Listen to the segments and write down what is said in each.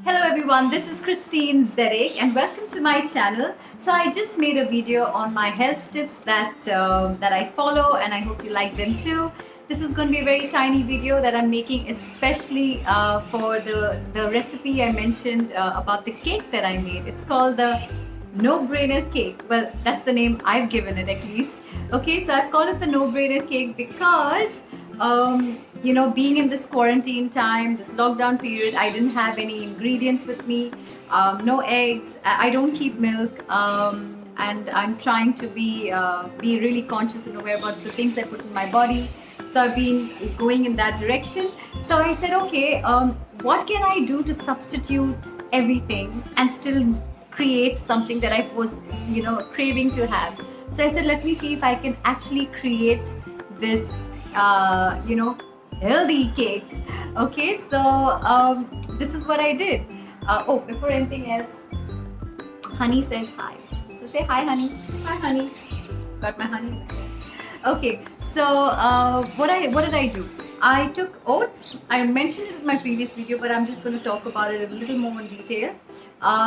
Hello everyone, this is KRISTINE Zedek and welcome to my channel. So I just made a video on my health tips that I follow and I hope you like them too. This is going to be a very tiny video that I'm making especially for the recipe I mentioned about the cake that I made. It's called the no-brainer cake. Well, that's the name I've given it at least. Okay, so I've called it the no-brainer cake because being in this quarantine time, this lockdown period, I didn't have any ingredients with me, no eggs. I don't keep milk, and I'm trying to be really conscious and aware about the things I put in my body. So I've been going in that direction. So I said, okay, what can I do to substitute everything and still create something that I was, craving to have. So I said, let me see if I can actually create this, healthy cake. Okay, so this is what I did. Before anything else, Honey says hi. So say hi, honey. Hi, honey. Got my honey. Okay, so what did I do? I took oats. I mentioned it in my previous video, but I'm just going to talk about it a little more in detail.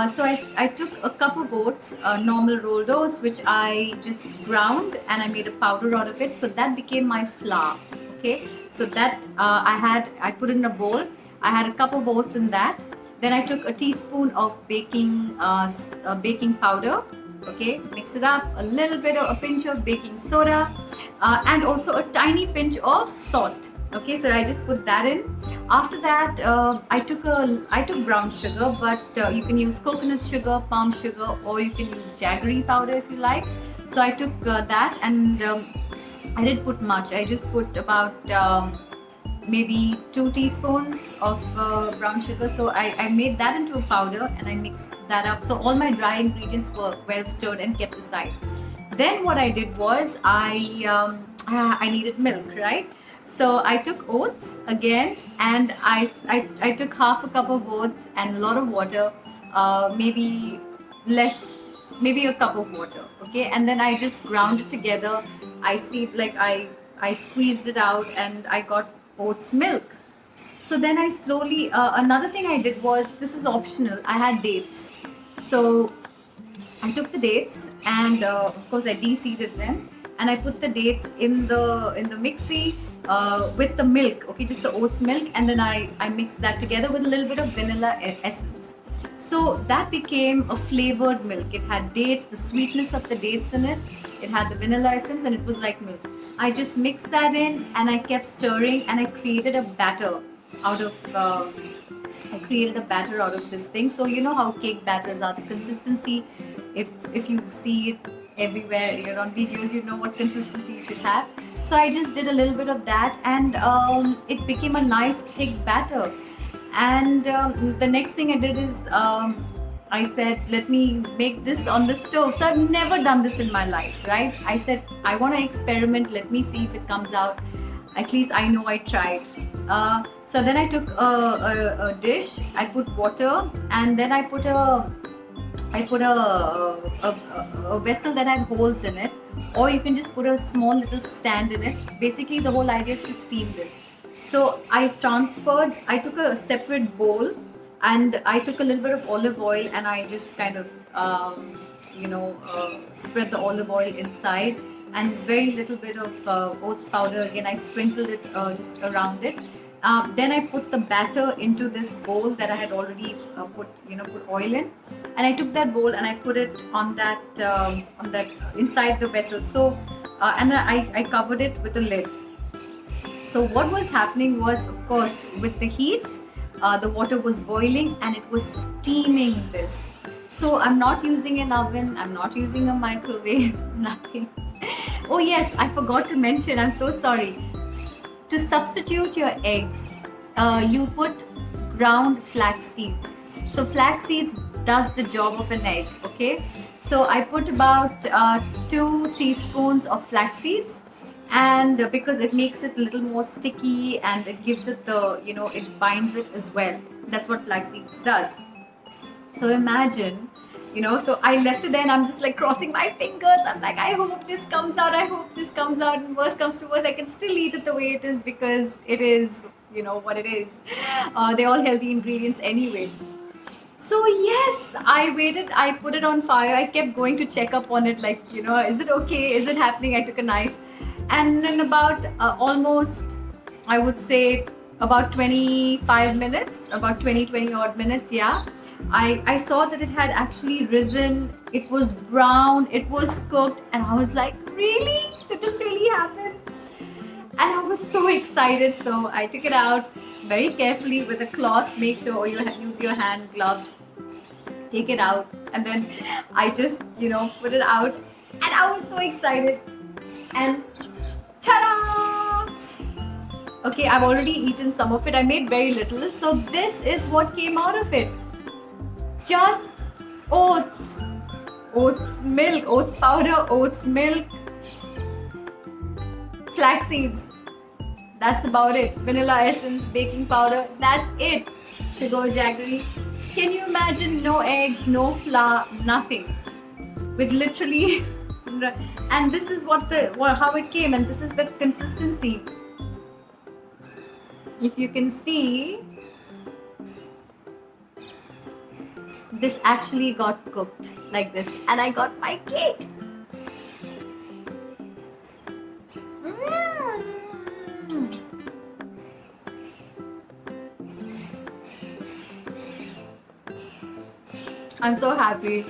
So I took a cup of oats, normal rolled oats, which I just ground and I made a powder out of it. So that became my flour. Okay, so that I put it in a bowl. I had a cup of oats in that. Then I took a teaspoon of baking powder. Okay, mix it up, a little bit of a pinch of baking soda, and also a tiny pinch of salt. Okay, so I just put that in. After that, I took brown sugar, but you can use coconut sugar, palm sugar, or you can use jaggery powder if you like. So I took that, and I didn't put much. I just put about maybe 2 teaspoons of brown sugar. So I made that into a powder and I mixed that up. So all my dry ingredients were well stirred and kept aside. Then what I did was I needed milk, right? So I took oats again, and I took half a cup of oats and a lot of water, maybe less, maybe a cup of water. Okay, and then I just ground it together. I squeezed it out and I got oats milk. So then I slowly, another thing I did was, this is optional, I had dates. So I took the dates and of course I de-seeded them, and I put the dates in the mixie with the milk, okay, just the oats milk, and then I mixed that together with a little bit of vanilla essence. So that became a flavored milk. It had dates, the sweetness of the dates in it. It had the vanilla essence, and it was like milk. I just mixed that in, and I kept stirring, and I created a batter out of. I created a batter out of this thing. So you know how cake batters are. The consistency, if you see it everywhere, you're on videos, you know what consistency you should have. So I just did a little bit of that, and it became a nice thick batter. And the next thing I did is I said, let me make this on the stove. So I've never done this in my life, right? I said, I want to experiment. Let me see if it comes out. At least I know I tried. So then I took a dish. I put water, and then I put a vessel that had holes in it, or you can just put a small little stand in it. Basically, the whole idea is to steam this. So I took a separate bowl, and I took a little bit of olive oil, and I just kind of, spread the olive oil inside, and very little bit of oats powder. Again, I sprinkled it just around it. Then I put the batter into this bowl that I had already put oil in, and I took that bowl and I put it on that inside the vessel. So and then I covered it with a lid. So what was happening was, of course, with the heat, the water was boiling and it was steaming this. So I'm not using an oven, I'm not using a microwave, nothing. Oh yes, I forgot to mention, I'm so sorry. To substitute your eggs, you put ground flax seeds. So flax seeds does the job of an egg, okay? So I put about 2 teaspoons of flax seeds, and because it makes it a little more sticky and it gives it it binds it as well. That's what flax seeds does. So imagine, so I left it there and I'm just like crossing my fingers. I'm like, I hope this comes out, I hope this comes out, and worst comes to worst, I can still eat it the way it is, because it is, what it is. They're all healthy ingredients anyway. So yes, I waited, I put it on fire, I kept going to check up on it, like, is it okay, is it happening? I took a knife, and in about almost, I would say, about 25 minutes, about 20 odd minutes, yeah, I saw that it had actually risen, it was brown, it was cooked, and I was like, really? Did this really happen? And I was so excited. So I took it out very carefully with a cloth. Make sure you use your hand gloves. Take it out, and then I just put it out, and I was so excited. And ta-da! Okay, I've already eaten some of it. I made very little. So this is what came out of it. Just oats, oats milk, oats powder, oats milk, flax seeds. That's about it. Vanilla essence, baking powder. That's it. Sugar, jaggery. Can you imagine? No eggs, no flour, nothing. With literally, and this is how it came, and this is the consistency. If you can see, this actually got cooked like this, and I got my cake. I'm so happy.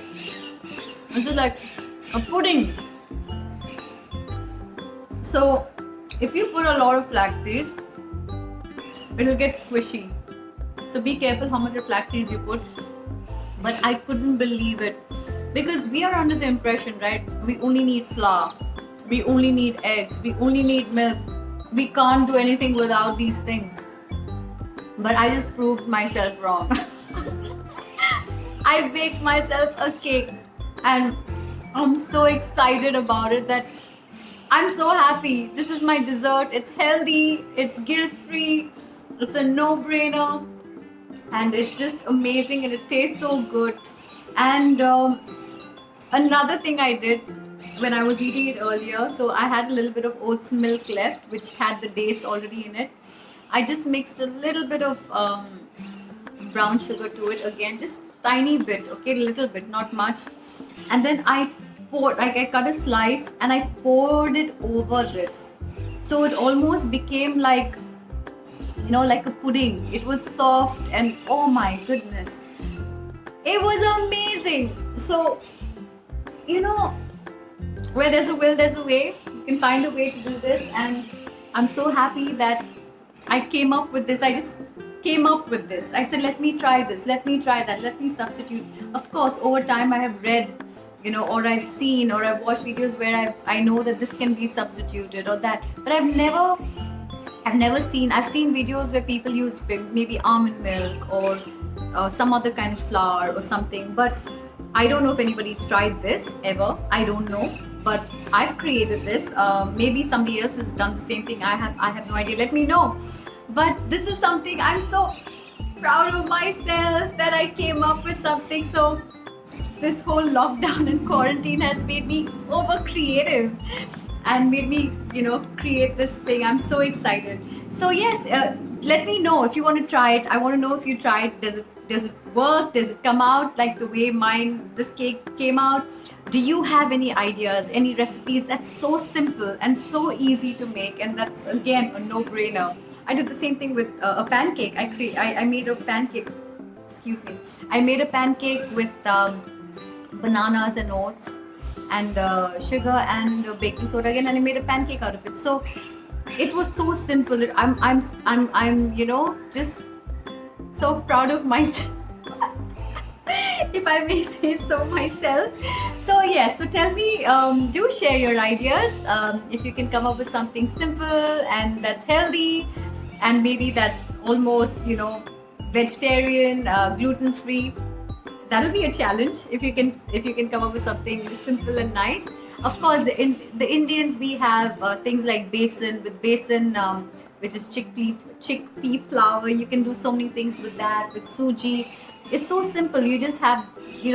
It's just like a pudding. So if you put a lot of flax seeds, it'll get squishy. So be careful how much of flax seeds you put. But I couldn't believe it, because we are under the impression, right? We only need flour, we only need eggs, we only need milk. We can't do anything without these things. But I just proved myself wrong. I baked myself a cake, and I'm so excited about it that I'm so happy. This is my dessert. It's healthy, it's guilt-free, it's a no-brainer, and it's just amazing, and it tastes so good. And another thing I did when I was eating it earlier, so I had a little bit of oats milk left, which had the dates already in it. I just mixed a little bit of brown sugar to it, again, just tiny bit, okay, a little bit, not much. And then I poured, like, I cut a slice and I poured it over this. So it almost became like, like a pudding. It was soft, and oh my goodness, it was amazing. So, where there's a will, there's a way. You can find a way to do this, and I'm so happy that I came up with this. I just came up with this. I said, let me try this, let me try that, let me substitute. Of course, over time I have read, or I've seen, or I've watched videos where I know that this can be substituted or that, but I've never seen. I've seen videos where people use maybe almond milk or some other kind of flour or something, but I don't know if anybody's tried this ever. I don't know, but I've created this. Maybe somebody else has done the same thing. I have no idea. Let me know. But this is something I'm so proud of myself that I came up with something. So this whole lockdown and quarantine has made me over creative and made me, create this thing. I'm so excited. So yes, let me know if you want to try it. I want to know if you tried. Does it work? Does it come out like the way this cake came out? Do you have any ideas, any recipes that's so simple and so easy to make, and that's again a no-brainer? I did the same thing with a pancake. I made a pancake. Excuse me. I made a pancake with bananas and oats and sugar and baking soda again, and I made a pancake out of it. So it was so simple. I'm just so proud of myself. If I may say so myself. So yes, so tell me, do share your ideas. If you can come up with something simple and that's healthy, and maybe that's almost, vegetarian, gluten-free. That'll be a challenge if you can come up with something simple and nice. Of course, the Indians, we have things like besan, which is chickpea flour. You can do so many things with that, with suji. It's so simple. You just have,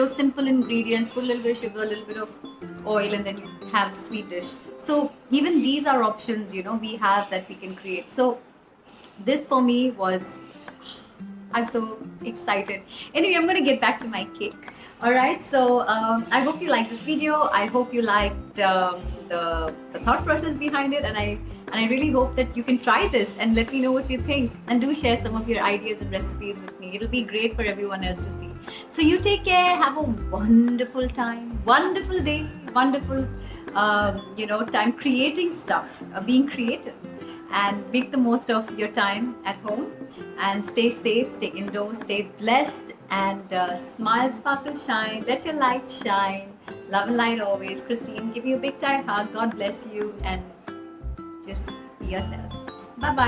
simple ingredients, put a little bit of sugar, a little bit of oil, and then you have sweet dish. So even these are options, we have that we can create. So this for me was I'm so excited. Anyway, I'm gonna get back to my cake. All right. So I hope you liked this video. I hope you liked the thought process behind it, and I really hope that you can try this and let me know what you think. And do share some of your ideas and recipes with me. It'll be great for everyone else to see. So you take care. Have a wonderful time, wonderful day, wonderful time creating stuff, being creative, and make the most of your time at home, and stay safe, stay indoors, stay blessed, and smile, sparkle, shine, let your light shine. Love and light always. Christine, give you a big tight hug. God bless you, and just be yourself. Bye bye.